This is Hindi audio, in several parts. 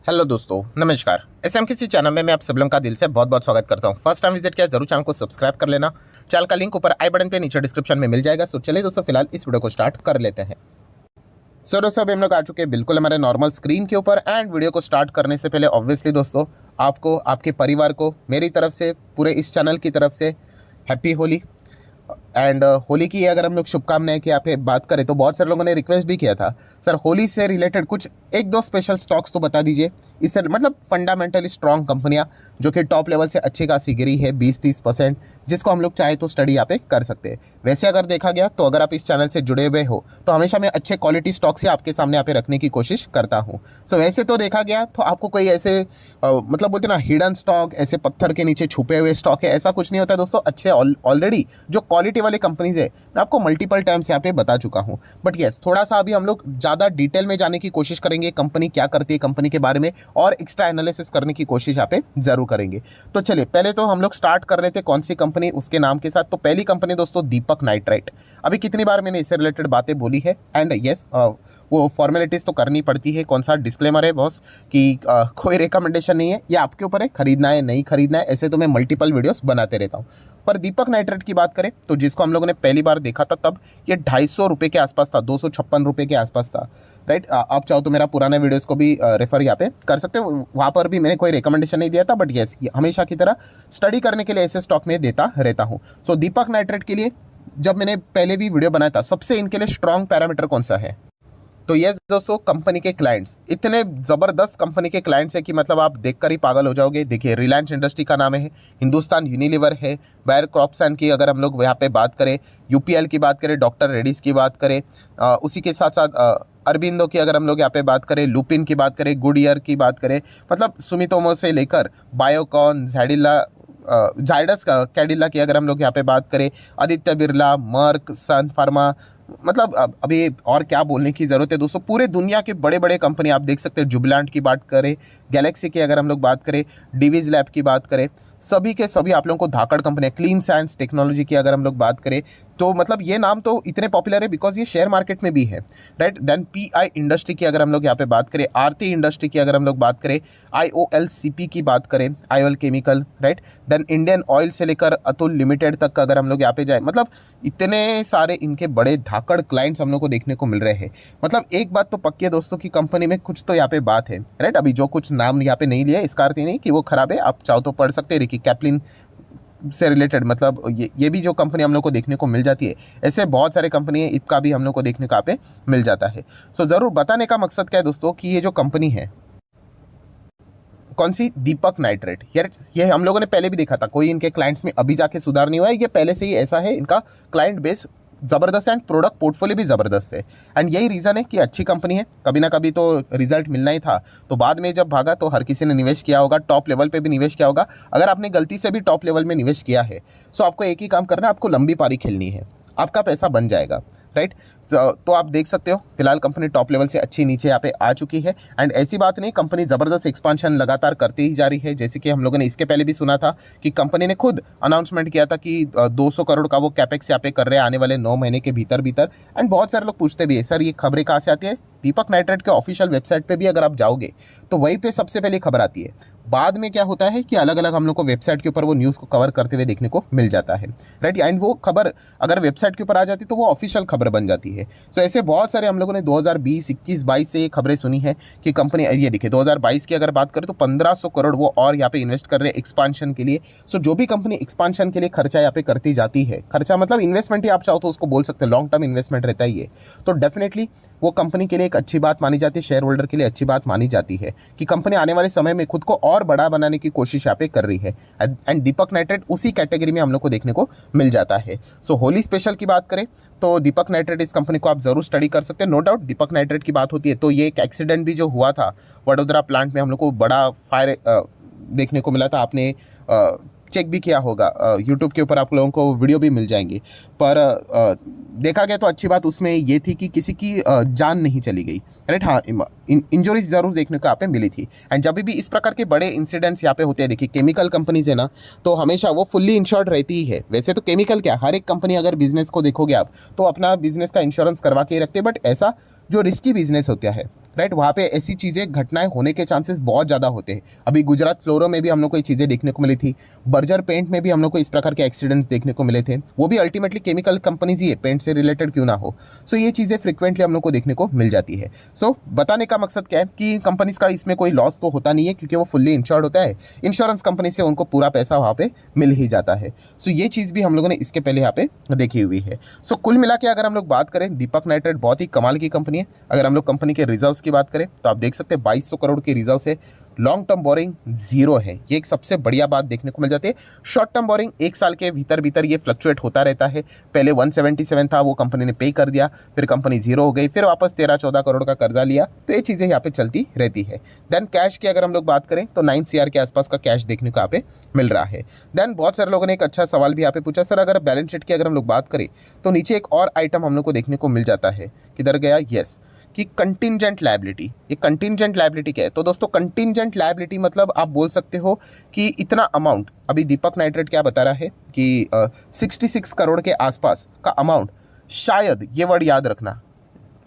हेलो दोस्तों, नमस्कार। एसएमकेसी चैनल में मैं आप सब लोगों का दिल से बहुत बहुत स्वागत करता हूं। फर्स्ट टाइम विजिट किया जरूर चैनल को सब्सक्राइब कर लेना। चैनल का लिंक ऊपर आई बटन पे नीचे डिस्क्रिप्शन में मिल जाएगा। सो चलिए दोस्तों, फिलहाल इस वीडियो को स्टार्ट कर लेते हैं। सो दोस्तों, अभी हम लोग आ चुके हैं बिल्कुल हमारे नॉर्मल स्क्रीन के ऊपर। एंड वीडियो को स्टार्ट करने से पहले ऑब्वियसली दोस्तों, आपको, आपके परिवार को मेरी तरफ से, पूरे इस चैनल की तरफ से हैप्पी होली। एंड होली की अगर हम लोग शुभकामनाएं की यहाँ पे बात करें तो बहुत सारे लोगों ने रिक्वेस्ट भी किया था, सर होली से रिलेटेड कुछ एक दो स्पेशल स्टॉक्स तो बता दीजिए। इससे मतलब फंडामेंटली स्ट्रॉन्ग कंपनियां जो कि टॉप लेवल से अच्छी खासी गिरी है 20-30%, जिसको हम लोग चाहे तो स्टडी यहाँ पे कर सकते हैं। वैसे अगर देखा गया तो अगर आप इस चैनल से जुड़े हुए हो तो हमेशा मैं अच्छे क्वालिटी स्टॉक्स ही आपके सामने यहाँ पे रखने की कोशिश करता हूँ। सो वैसे तो देखा गया तो आपको कोई ऐसे मतलब बोलते ना हिडन स्टॉक, ऐसे पत्थर के नीचे छुपे हुए स्टॉक है, ऐसा कुछ नहीं होता दोस्तों। अच्छे ऑलरेडी जो क्वालिटी वाले कंपनीज है मैं आपको मल्टीपल टाइम्स यहाँ पे बता चुका हूँ। बट येस, थोड़ा सा अभी हम लोग ज़्यादा डिटेल में जाने की कोशिश करेंगे, कंपनी क्या करती है, कंपनी के बारे में और एक्स्ट्रा एनालिसिस करने की कोशिश यहाँ पे जरूर करेंगे। तो चलिए पहले तो हम लोग स्टार्ट कर लेते हैं कौन सी कंपनी उसके नाम के साथ। तो पहली कंपनी दोस्तों दीपक नाइट्राइट। अभी कितनी बार मैंने इससे रिलेटेड बातें बोली है। एंड येस, वो फॉर्मेलिटीज़ तो करनी पड़ती है। कौन सा डिस्क्लेमर है बॉस कि कोई रिकमेंडेशन नहीं है, ये आपके ऊपर है, खरीदना है नहीं खरीदना है। ऐसे तो मैं मल्टीपल वीडियोस बनाते रहता हूँ। पर दीपक नाइट्राइट की बात करें तो जिसको हम लोगों ने पहली बार देखा था तब ये 250 रुपये के आसपास था, 256 रुपये के आसपास था, राइट। आप चाहो तो मेरा पुराना वीडियोस को भी रेफर यहाँ पे कर सकते हो, वहाँ पर भी मैंने कोई रिकमेंडेशन नहीं दिया था। बट येस, हमेशा की तरह स्टडी करने के लिए ऐसे स्टॉक में देता रहता हूँ। सो दीपक नाइट्राइट के लिए जब मैंने पहले भी वीडियो बनाया था, सबसे इनके लिए स्ट्रॉन्ग पैरामीटर कौन सा है? तो यस दोस्तों, कंपनी के क्लाइंट्स इतने ज़बरदस्त कंपनी के क्लाइंट्स हैं कि मतलब आप देखकर ही पागल हो जाओगे। देखिए, रिलायंस इंडस्ट्री का नाम है, हिंदुस्तान यूनिलीवर है, बायर क्रॉपसन की अगर हम लोग यहाँ पे बात करें, यूपीएल की बात करें, डॉक्टर रेड्डीज़ की बात करें, उसी के साथ साथ अरबिंदो की अगर हम लोग यहाँ पे बात करें, लुपिन की बात करें, गुडईयर की बात करें, मतलब सुमितोमो से लेकर बायोकॉन, जाइडस कैडिला की अगर हम लोग यहाँ पे बात करें, आदित्य बिरला, मर्क, सन फार्मा, मतलब अभी और क्या बोलने की ज़रूरत है दोस्तों। पूरे दुनिया के बड़े बड़े कंपनी आप देख सकते हैं। जुबिलेंट की बात करें, गैलेक्सी की अगर हम लोग बात करें, डिवीज लैब की बात करें, सभी के सभी आप लोगों को धाकड़ कंपनी, क्लीन साइंस टेक्नोलॉजी की अगर हम लोग बात करें तो मतलब ये नाम तो इतने पॉपुलर है बिकॉज ये शेयर मार्केट में भी है, राइट। देन पीआई इंडस्ट्री की अगर हम लोग यहाँ पे बात करें, आरती इंडस्ट्री की अगर हम लोग बात करें, आईओएलसीपी की बात करें, IOL chemical, right. Then Indian oil से लेकर अतुल लिमिटेड तक अगर हम लोग यहाँ पे जाए, मतलब इतने सारे इनके बड़े धाकड़ क्लाइंट्स हम लोग को देखने को मिल रहे हैं। मतलब एक बात तो पक्की है दोस्तों की कंपनी में कुछ तो यहाँ पे बात है, राइट। अभी जो कुछ नाम यहाँ पे नहीं लिया इसका अर्थ ही नहीं कि वो खराब है, आप चाहो तो पढ़ सकते हैं। रिकी कैप्लिन से रिलेटेड मतलब ये भी जो कंपनी हम लोग को देखने को मिल जाती है, ऐसे बहुत सारे कंपनी है, इनका भी हम लोग को देखने का पे मिल जाता है। सो ज़रूर बताने का मकसद क्या है दोस्तों कि ये जो कंपनी है कौन सी, दीपक नाइट्राइट, यार ये हम लोगों ने पहले भी देखा था। कोई इनके क्लाइंट्स में अभी जाके सुधार नहीं हुआ है, ये पहले से ही ऐसा है। इनका क्लाइंट बेस ज़बरदस्त है एंड प्रोडक्ट पोर्टफोलियो भी ज़बरदस्त है। एंड यही रीज़न है कि अच्छी कंपनी है, कभी ना कभी तो रिजल्ट मिलना ही था। तो बाद में जब भागा तो हर किसी ने निवेश किया होगा, टॉप लेवल पे भी निवेश किया होगा। अगर आपने गलती से भी टॉप लेवल में निवेश किया है सो आपको एक ही काम करना है, आपको लंबी पारी खेलनी है, आपका पैसा बन जाएगा, राइट। तो आप देख सकते हो फिलहाल कंपनी टॉप लेवल से अच्छी नीचे यहाँ पे आ चुकी है। एंड ऐसी बात नहीं, कंपनी ज़बरदस्त एक्सपांशन लगातार करती ही जा रही है। जैसे कि हम लोगों ने इसके पहले भी सुना था कि कंपनी ने खुद अनाउंसमेंट किया था कि 200 करोड़ का वो कैपेक्स यहाँ पे कर रहे हैं आने वाले 9 महीने के भीतर भीतर। एंड बहुत सारे लोग पूछते भी है, सर ये खबरें कहाँ से आती है? दीपक नाइट्राइट के ऑफिशियल वेबसाइट पे भी अगर आप जाओगे तो वहीं पे सबसे पहले खबर आती है। बाद में क्या होता है कि अलग अलग हम लोग को वेबसाइट के ऊपर वो न्यूज़ को कवर करते हुए देखने को मिल जाता है, राइट। एंड वो खबर अगर वेबसाइट के ऊपर आ जाती तो वो ऑफिशियल खबर बन जाती है। सो ऐसे बहुत सारे हम लोगों ने 2020, 21, 22 से ये खबरें सुनी है कि कंपनी, ये देखिए 2022 की अगर बात करें तो 1500 करोड़ वो और यहाँ पे इन्वेस्ट कर रहे हैं एक्सपांशन के लिए। सो जो भी कंपनी एक्सपांशन के लिए खर्चा यहाँ पे करती जाती है, खर्चा मतलब इन्वेस्टमेंट ही आप चाहो तो उसको बोल सकते हैं, लॉन्ग टर्म इन्वेस्टमेंट रहता ही है, तो डेफिनेटली वो कंपनी के लिए एक अच्छी बात मानी जाती है, शेयर होल्डर के लिए अच्छी बात मानी जाती है कि कंपनी आने वाले समय में खुद को और बड़ा बनाने की कोशिश यहाँ पे कर रही है। एंड दीपक नाइट्राइट उसी कैटेगरी में हम लोग को देखने को मिल जाता है। सो होली स्पेशल की बात करें तो दीपक नाइट्राइट इस कंपनी को आप जरूर स्टडी कर सकते हैं। नो डाउट दीपक नाइट्राइट की बात होती है तो ये एक एक्सीडेंट भी जो हुआ था वडोदरा प्लांट में, हम लोग को बड़ा फायर देखने को मिला था। आपने चेक भी किया होगा, यूट्यूब के ऊपर आप लोगों को वीडियो भी मिल जाएंगी। पर देखा गया तो अच्छी बात उसमें ये थी कि किसी की जान नहीं चली गई, राइट। हाँ, इंजरीज ज़रूर देखने को यहाँ पे मिली थी। एंड जब भी इस प्रकार के बड़े इंसिडेंट्स यहाँ पे होते हैं, देखिए केमिकल कंपनीज है ना, तो हमेशा वो फुल्ली इंश्योर्ड रहती ही है। वैसे तो केमिकल क्या, हर एक कंपनी अगर बिजनेस को देखोगे आप तो अपना बिजनेस का इंश्योरेंस करवा के ही रखते हैं, बट ऐसा जो रिस्की बिजनेस होता है, राइट, वहाँ पे ऐसी चीज़ें घटनाएं होने के चांसेस बहुत ज़्यादा होते हैं। अभी गुजरात फ्लोरो में भी हम लोग को ये चीज़ें देखने को मिली थी, बर्जर पेंट में भी हम लोग को इस प्रकार के एक्सीडेंट्स देखने को मिले थे। वो भी अल्टीमेटली केमिकल कंपनीज ही है, पेंट से रिलेटेड क्यों ना हो। सो ये चीज़ें फ्रिक्वेंटली हम लोग को देखने को मिल जाती है। सो बताने का मकसद क्या है कि कंपनीज का इसमें कोई लॉस तो होता नहीं है, क्योंकि वो फुल्ली इंश्योर्ड होता है। इंश्योरेंस कंपनी से उनको पूरा पैसा वहाँ पे मिल ही जाता है। सो ये चीज़ भी हम लोगों ने इसके पहले यहाँ पे देखी हुई है। सो कुल मिला के अगर हम लोग बात करें, दीपक नाइट्रेट बहुत ही कमाल की कंपनी है। अगर हम लोग कंपनी के रिजर्व्स की बात करें तो आप देख सकते हैं 2200 करोड़ की रिजर्व है। लॉन्ग टर्म बोरिंग जीरो है, ये एक सबसे बढ़िया बात देखने को मिल जाती है। शॉर्ट टर्म बोरिंग एक साल के भीतर भीतर ये फ्लक्चुएट होता रहता है। पहले 177 था, वो कंपनी ने पे कर दिया, फिर कंपनी जीरो हो गई, फिर वापस 13-14 करोड़ का कर्जा लिया। तो ये चीज़ें यहाँ पे चलती रहती है। देन कैश की अगर हम लोग बात करें तो 9 CR के आसपास का कैश देखने को यहाँ पे मिल रहा है। देन बहुत सारे लोगों ने एक अच्छा सवाल भी यहाँ पे पूछा, सर अगर बैलेंस शीट की अगर हम लोग बात करें तो नीचे एक और आइटम हम लोग को देखने को मिल जाता है। किधर गया? यस, कि कंटिंजेंट लायबिलिटी। ये कंटिंजेंट लायबिलिटी क्या है? तो दोस्तों कंटिंजेंट लायबिलिटी मतलब आप बोल सकते हो कि इतना अमाउंट, अभी दीपक नाइट्रेट क्या बता रहा है कि 66 करोड़ के आसपास का अमाउंट शायद, ये वर्ड याद रखना,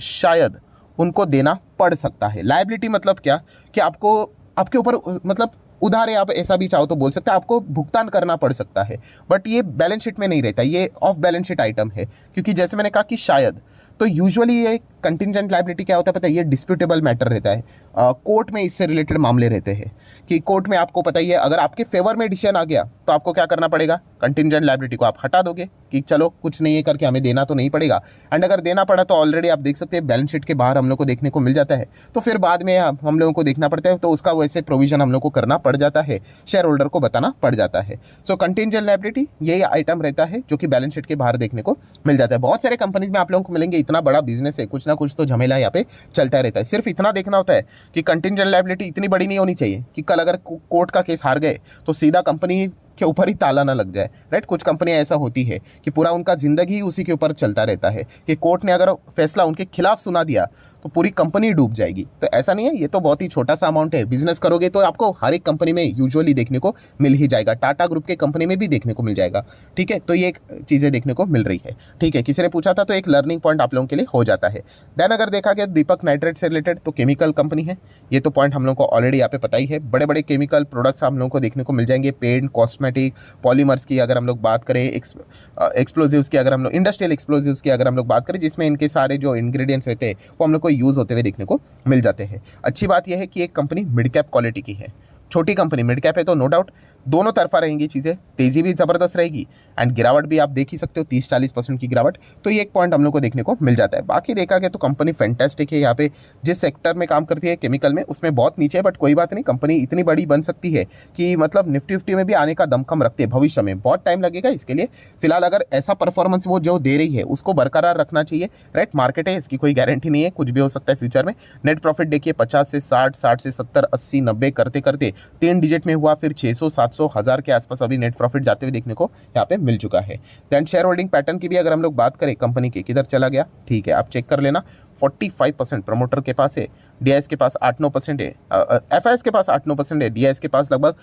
शायद उनको देना पड़ सकता है। लायबिलिटी मतलब क्या कि आपको, आपके ऊपर मतलब उधार है, आप ऐसा भी चाहो तो बोल सकते हैं, आपको भुगतान करना पड़ सकता है। बट ये बैलेंस शीट में नहीं रहता, ये ऑफ बैलेंस शीट आइटम है। क्योंकि जैसे मैंने कहा कि शायद, तो यूजुअली ये कंटिंजेंट लायबिलिटी क्या होता है पता है? ये डिस्प्यूटेबल मैटर रहता है। कोर्ट में इससे रिलेटेड मामले रहते हैं कि कोर्ट में आपको पता ही है, अगर आपके फेवर में डिसीजन आ गया तो आपको क्या करना पड़ेगा? कंटिंजेंट लायबिलिटी को आप हटा दोगे कि चलो कुछ नहीं है करके हमें देना तो नहीं पड़ेगा। एंड अगर देना पड़ा तो ऑलरेडी आप देख सकते हैं बैलेंस शीट के बाहर हम लोग को देखने को मिल जाता है। तो फिर बाद में हम लोगों को देखना पड़ता है, तो उसका वैसे प्रोविजन हम लोग को करना पड़ जाता है, शेयर होल्डर को बताना पड़ जाता है। सो कंटिंजेंट लायबिलिटी यही आइटम रहता है जो कि बैलेंस शीट के बाहर देखने को मिल जाता है। बहुत सारे कंपनीज में आप लोगों को मिलेंगे, इतना बड़ा बिजनेस है, कुछ ना कुछ तो झमेला यहाँ पे चलता रहता है। सिर्फ इतना देखना होता है कि कंटिंजेंट लायबिलिटी इतनी बड़ी नहीं होनी चाहिए कि कल अगर कोर्ट का केस हार गए तो सीधा कंपनी के ऊपर ही ताला ना लग जाए, राइट। कुछ कंपनियां ऐसा होती है कि पूरा उनका जिंदगी ही उसी के ऊपर चलता रहता है कि कोर्ट ने अगर फैसला उनके खिलाफ सुना दिया तो पूरी कंपनी डूब जाएगी। तो ऐसा नहीं है, ये तो बहुत ही छोटा सा अमाउंट है। बिजनेस करोगे तो आपको हर एक कंपनी में यूजुअली देखने को मिल ही जाएगा, टाटा ग्रुप के कंपनी में भी देखने को मिल जाएगा, ठीक है। तो ये एक चीज़ें देखने को मिल रही है, ठीक है। किसी ने पूछा था तो एक लर्निंग पॉइंट आप लोगों के लिए हो जाता है। देन अगर देखा गया दीपक नाइट्रेट से रिलेटेड तो केमिकल कंपनी है, ये तो पॉइंट हम लोग को ऑलरेडी यहाँ पे पता ही है। बड़े बड़े केमिकल प्रोडक्ट्स हम लोगों को देखने को मिल जाएंगे, पेंट, कॉस्मेटिक, पॉलीमर्स की अगर हम लोग बात करें, एक्सप्लोजिव्स की अगर हम लोग, इंडस्ट्रियल एक्सप्लोजिव्स की अगर हम लोग बात करें, जिसमें इनके सारे जो इंग्रेडिएंट्स रहते हैं वो हम लोग को यूज़ होते हुए देखने को मिल जाते हैं। अच्छी बात यह है कि एक कंपनी मिड कैप क्वालिटी की है, छोटी कंपनी मिड कैप है तो नो डाउट दोनों तरफा रहेंगी चीज़ें, तेज़ी भी ज़बरदस्त रहेगी एंड गिरावट भी आप देख ही सकते हो, 30-40% की गिरावट। तो ये एक पॉइंट हम लोग को देखने को मिल जाता है। बाकी देखा गया तो कंपनी फैंटास्टिक है। यहाँ पे जिस सेक्टर में काम करती है केमिकल में, उसमें बहुत नीचे है, बट कोई बात नहीं, कंपनी इतनी बड़ी बन सकती है कि मतलब निफ्टी फिफ्टी में भी आने का दमखम रखते हैं। भविष्य में बहुत टाइम लगेगा इसके लिए, फिलहाल अगर ऐसा परफॉर्मेंस वो जो दे रही है उसको बरकरार रखना चाहिए, राइट। मार्केट है, इसकी कोई गारंटी नहीं है, कुछ भी हो सकता है फ्यूचर में। नेट प्रॉफिट देखिए 50 से 60, 60 से 70, 80, 90 करते करते 3 डिजिट में हुआ, फिर 600, 700, 1000 के आसपास अभी नेट प्रॉफिट जाते हुए देखने को यहाँ पे मिल चुका है। देन शेयर होल्डिंग पैटर्न की भी अगर हम लोग बात करें कंपनी के, किधर चला गया, ठीक है, आप चेक कर लेना। 45% प्रमोटर के पास है, डीआईएस के पास 8-9% है, एफआईएस के पास 8-9% है, डीआईएस के पास लगभग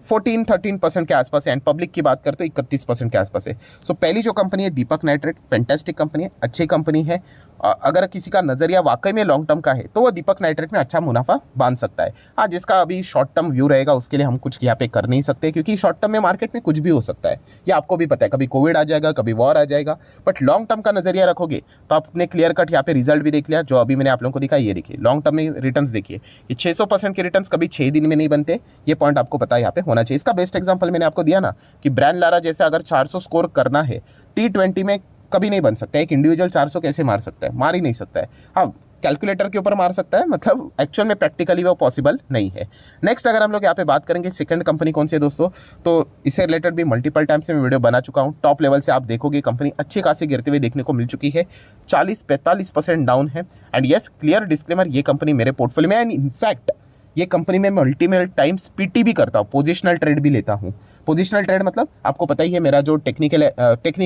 14-13% के आसपास है, एंड पब्लिक की बात करते तो 31% के आसपास है। सो पहली जो कंपनी है दीपक नाइट्रेट, फैंटास्टिक कंपनी है, अच्छी कंपनी है। अगर किसी का नज़रिया वाकई में लॉन्ग टर्म का है तो वो दीपक नाइट्रेट में अच्छा मुनाफा बांध सकता है। हाँ, जिसका अभी शॉर्ट टर्म व्यू रहेगा उसके लिए हम कुछ यहाँ पे कर नहीं सकते, क्योंकि शॉर्ट टर्म में मार्केट में कुछ भी हो सकता है, ये आपको भी पता है। कभी कोविड आ जाएगा, कभी वॉर आ जाएगा, बट लॉन्ग टर्म का नज़रिया रखोगे तो आपने क्लियर कट यहाँ पे रिजल्ट भी देख लिया जो अभी मैंने आप लोगों को दिखाई। ये देखिए लॉन्ग टर्म में रिटर्न्स देखिए, ये 600% के रिटर्न्स कभी 6 दिन में नहीं बनते, ये पॉइंट आपको पता है यहाँ पे होना चाहिए। इसका बेस्ट एग्जाम्पल मैंने आपको दिया ना कि ब्रांड लारा जैसे अगर 400 स्कोर करना है T20 में कभी नहीं बन सकता। एक इंडिविजुअल 400 कैसे मार सकता है? मार ही नहीं सकता है। हाँ, कैलकुलेटर के ऊपर मार सकता है, मतलब एक्चुअल में प्रैक्टिकली वो पॉसिबल नहीं है। नेक्स्ट अगर हम लोग यहाँ पे बात करेंगे सेकंड कंपनी कौन सी है दोस्तों, तो इससे रिलेटेड भी मल्टीपल टाइम से मैं वीडियो बना चुका हूँ। टॉप लेवल से आप देखोगे कंपनी अच्छी खासी गिरते हुए देखने को मिल चुकी है, 40-45% डाउन है। एंड येस, क्लियर डिस्क्लेमर, ये कंपनी मेरे पोर्टफोलियो में, एंड इनफैक्ट ये कंपनी में मल्टीपल टाइम्स पीटी भी करता हूँ, पोजिशनल ट्रेड भी लेता हूँ। पोजिशनल ट्रेड मतलब आपको पता ही है, मेरा जो टेक्निक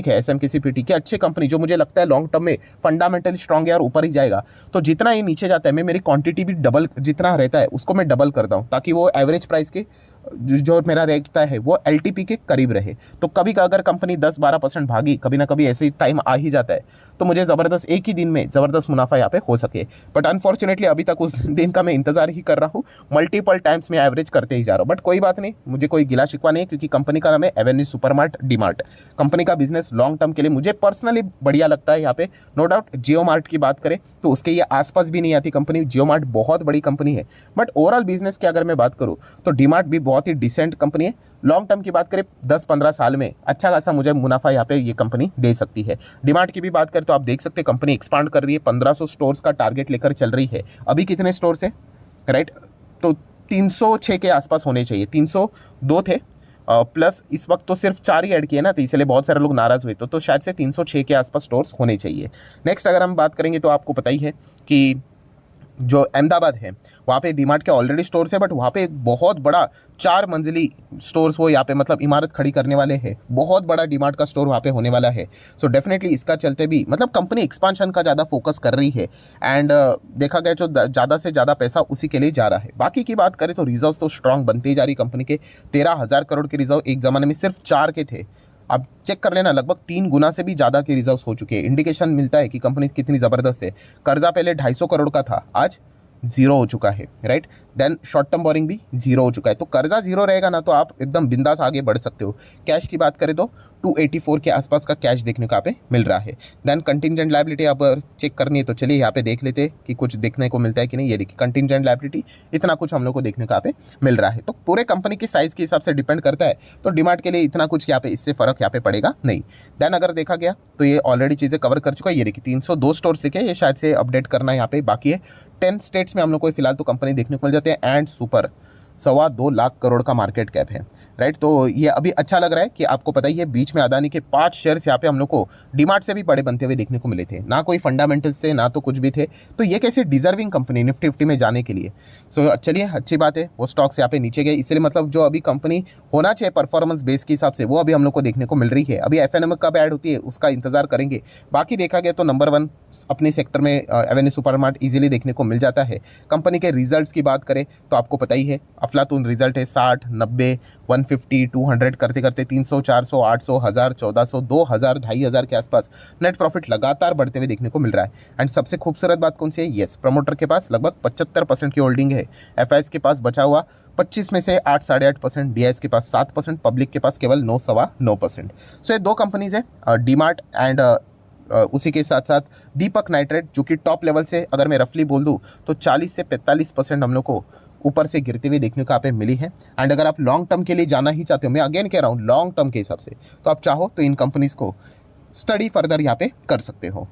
है एसएमकेसी पीटी की अच्छी कंपनी जो मुझे लगता है लॉन्ग टर्म में फंडामेंटली स्ट्रॉन्ग है और ऊपर ही जाएगा, तो जितना ये नीचे जाता है मैं मेरी क्वांटिटी भी डबल जितना रहता है उसको मैं डबल करता हूँ, ताकि वो एवरेज प्राइस के जो मेरा रहता है वो एलटीपी के करीब रहे। तो कभी का अगर कंपनी 10-12% भागी, कभी ना कभी ऐसे टाइम आ ही जाता है, तो मुझे ज़बरदस्त एक ही दिन में ज़बरदस्त मुनाफा यहाँ पे हो सके। बट अनफॉर्चुनेटली अभी तक उस दिन का मैं इंतज़ार ही कर रहा हूँ, मल्टीपल टाइम्स में एवरेज करते ही जा रहा हूँ। बट कोई बात नहीं, मुझे कोई गिला शिकवा नहीं है, क्योंकि कंपनी का नाम है एवेन्यू सुपरमार्ट डीमार्ट। कंपनी का बिजनेस लॉन्ग टर्म के लिए मुझे पर्सनली बढ़िया लगता है। यहाँ पे नो डाउट जियो मार्ट की बात करें तो उसके ये आसपास भी नहीं आती कंपनी। जियो मार्ट बहुत बड़ी कंपनी है, बट ओवरऑल बिजनेस की अगर मैं बात करूँ तो डीमार्ट भी बहुत ही डिसेंट कंपनी है। लॉन्ग टर्म की बात करें 10-15 साल में अच्छा खासा मुझे मुनाफा यहाँ पे ये कंपनी दे सकती है। डीमार्ट की भी बात करें तो आप देख सकते हैं कंपनी एक्सपांड कर रही है, 1500 स्टोर्स का टारगेट लेकर चल रही है। अभी कितने स्टोर्स है, राइट? तो 306 के आसपास होने चाहिए, 302 थे प्लस इस वक्त तो सिर्फ 4 ही ऐड किए ना, तो इसलिए बहुत सारे लोग नाराज़ हुए। तो शायद से 306 के आसपास स्टोर्स होने चाहिए। नेक्स्ट अगर हम बात करेंगे तो आपको पता ही है कि जो अहमदाबाद है वहाँ पे डीमार्ट के ऑलरेडी स्टोर्स है, बट वहाँ पे एक बहुत बड़ा 4 मंजिली स्टोर्स वो यहाँ पे मतलब इमारत खड़ी करने वाले हैं। बहुत बड़ा डीमार्ट का स्टोर वहाँ पे होने वाला है। सो डेफिनेटली इसका चलते भी मतलब कंपनी एक्सपांशन का ज़्यादा फोकस कर रही है, एंड देखा गया जो ज़्यादा से ज़्यादा पैसा उसी के लिए जा रहा है। बाकी की बात करें तो रिजर्व तो स्ट्रांग बनती ही जा रही कंपनी के। 13,000 करोड़ के रिजर्व एक ज़माने में सिर्फ 4 के थे, अब चेक कर लेना लगभग 3 गुना से भी ज़्यादा के रिजर्व्स हो चुके हैं। इंडिकेशन मिलता है कि कंपनी कितनी ज़बरदस्त है। कर्जा पहले 250 करोड़ का था, आज 0 हो चुका है, right? Then short term boring भी 0 हो चुका है। तो कर्जा 0 रहेगा ना तो आप एकदम बिंदास आगे बढ़ सकते हो। कैश की बात करें तो 284 के आसपास का कैश देखने को यहाँ पे मिल रहा है। देन कंटिंजेंट लायबिलिटी अब चेक करनी है तो चलिए यहाँ पे देख लेते हैं कि कुछ देखने को मिलता है कि नहीं। ये देखिए कंटिंजेंट लायबिलिटी इतना कुछ हम लोग को देखने को यहाँ पे मिल रहा है। तो पूरे कंपनी की साइज़ के हिसाब से डिपेंड करता है, तो डीमार्ट के लिए इतना कुछ यहाँ पे इससे फ़र्क यहाँ पे पड़ेगा नहीं। देन अगर देखा गया तो ये ऑलरेडी चीज़ें कवर कर चुका है। ये देखिए 302 स्टोर्स लिखे, ये शायद से अपडेट करना यहाँ पे बाकी है। 10 स्टेट्स में हम लोग को फिलहाल तो कंपनी देखने को मिल जाते हैं, एंड सुपर 2.25 लाख करोड़ का मार्केट कैप है, राइट? तो ये अभी अच्छा लग रहा है कि आपको पता ही है बीच में अदानी के 5 शेयर्स यहाँ पे हम लोग को डीमार्ट से भी बड़े बनते हुए देखने को मिले थे। ना कोई फंडामेंटल्स थे, ना तो कुछ भी थे। तो ये कैसे डिजर्विंग कंपनी निफ्टी 50 में जाने के लिए। सो चलिए अच्छी बात है, वो स्टॉक्स यहाँ पे नीचे गए, इसलिए मतलब जो अभी कंपनी होना चाहिए परफॉर्मेंस बेस के हिसाब से वो अभी हम लोग को देखने को मिल रही है। अभी एफएनएम कब ऐड होती है उसका इंतजार करेंगे। बाकी देखा गया तो नंबर 1 अपने सेक्टर में एवेन्यू सुपरमार्ट इजीली देखने को मिल जाता है। कंपनी के रिजल्ट्स की बात करें तो आपको पता ही है अफलातून रिजल्ट है, 60, 90, 150, 200 करते करते 300, 400, 800, 1000, 1400, 2000, 2500 के आसपास नेट प्रॉफिट लगातार बढ़ते हुए देखने को मिल रहा है। एंड सबसे खूबसूरत बात कौन सी है, यस, प्रमोटर के पास लगभग 75% की होल्डिंग है, एफआईएस के पास बचा हुआ 25 में से 8-8.5%, डीआईएस के पास 7%, पब्लिक के पास केवल 9-9%। सो ये 2 कंपनीज है, डीमार्ट एंड उसी के साथ साथ दीपक नाइट्रेट, जो कि टॉप लेवल से अगर मैं रफली बोल दूँ तो 40 से 45% हम लोग को ऊपर से गिरते हुए देखने को यहाँ पे मिली है। एंड अगर आप लॉन्ग टर्म के लिए जाना ही चाहते हो, मैं अगेन कह रहा हूँ लॉन्ग टर्म के हिसाब से, तो आप चाहो तो इन कंपनीज को स्टडी फर्दर यहाँ पे कर सकते हो।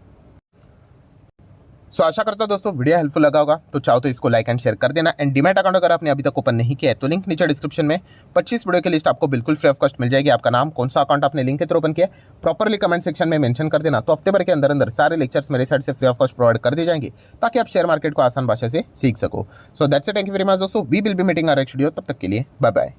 सो आशा करता हूं दोस्तों वीडियो हेल्पफुल लगा होगा, तो चाहो तो इसको लाइक एंड शेयर कर देना। एंड डीमैट अकाउंट अगर आपने अभी तक ओपन नहीं किया है तो लिंक नीचे डिस्क्रिप्शन में 25 वीडियो की लिस्ट आपको बिल्कुल फ्री ऑफ कॉस्ट मिल जाएगी। आपका नाम, कौन सा अकाउंट आपने लिंक के थ्रू ओपन किया प्रॉपरली कमेंट सेक्शन में मेंशन कर देना, तो हफ्ते भर के अंदर अंदर सारे लेक्चर्स मेरे साइड से फ्री ऑफ कॉस्ट प्रोवाइड कर दिए जाएंगे, ताकि आप शेयर मार्केट को आसान भाषा से सीख सको। So that's it, thank you very much दोस्तों, we will be meeting our next video. तब तक के लिए बाय बाय।